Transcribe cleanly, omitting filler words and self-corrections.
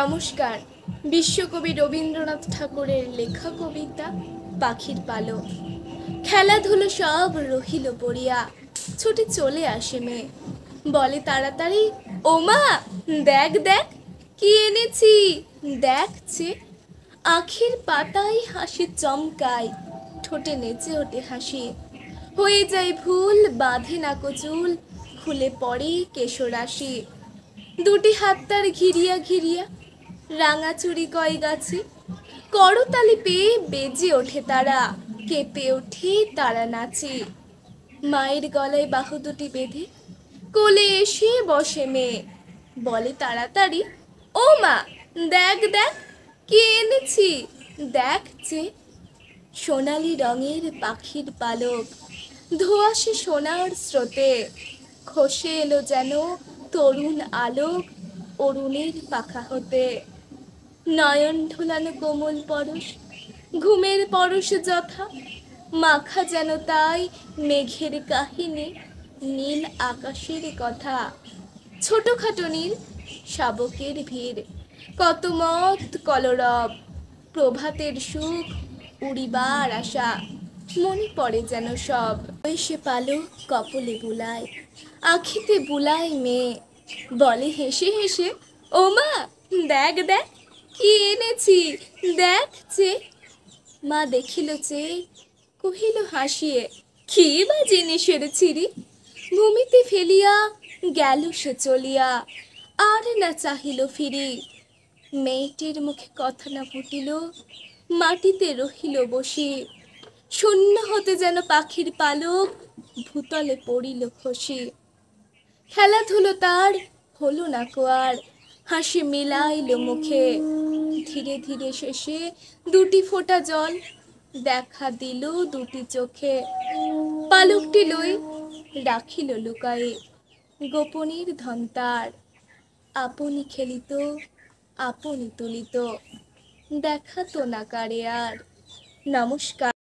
নমস্কার। বিশ্বকবি রবীন্দ্রনাথ ঠাকুরের লেখা কবিতা পাখির পালক। খেলাধুলো সব রহিল পড়িয়া, ছুটে চলে আসে মেয়ে, বলে তাড়াতাড়ি, ও মা, দেখ দেখ কি এনেছি, দেখছে। আখির পাতায় হাসি চমকায়, ঠোঁটে নেচে ওঠে হাসি, হয়ে যায় ভুল, বাঁধে না কচুল, খুলে পড়ে কেশরাশি। দুটি হাত তার ঘিরিয়া ঘিরিয়া রাঙা চুড়ি কয় গাছে, করতালি পেয়ে বেজে ওঠে তারা, কেঁপে ওঠে তারা নাচে। মায়ের গলায় বাহু দুটি বেঁধে কোলে এসে বসে মেয়ে, বলে তাড়াতাড়ি, ও মা, দেখ দেখ কি এনেছি, দেখছে। সোনালি রঙের পাখির পালক, ধোঁয়াশে সোনার স্রোতে, খসে এলো যেন তরুণ আলোক অরুণের পাখা হতে। নয়ন ঢোলানো কোমল পরশ, ঘুমের পরশ যথা, মাখা যেন তাই মেঘের কাহিনী, নীল আকাশের কথা। ছোটখাটো নীল শাবকের ভিড়, কত মত কলরব, প্রভাতের সুখ, উড়িবার আশা, মনে পড়ে যেন সব। এসে পালক কপলে বুলায়, আখিতে বুলায় মেয়ে, বলে হেসে হেসে, ও মা, দেখ দেখ কি এনেছি, দেখছে। মা দেখিল চেয়ে, কহিল হাসিয়ে, কি বা জিনিসের ছিরি, ভূমিতে ফেলিয়া গেল সে চলিয়া, আর না চাহিল ফিরি। মেয়েটির মুখে কথা না ফুটিল, মাটিতে রহিল বসে, শূন্য হতে যেন পাখির পালক ভূতলে পড়িল খসে। খেলাধুলো তার হলো না কোয়ার, হাসি মিলাইল মুখে, ধীরে ধীরে শেষে দুটি ফোঁটা জল দেখা দিল দুটি চোখে। পালকটি লই রাখিল লুকায়ে, গোপনের ধন তার, আপনি খেলিত আপনি তুলিত, দেখাতো না কারে আর। নমস্কার।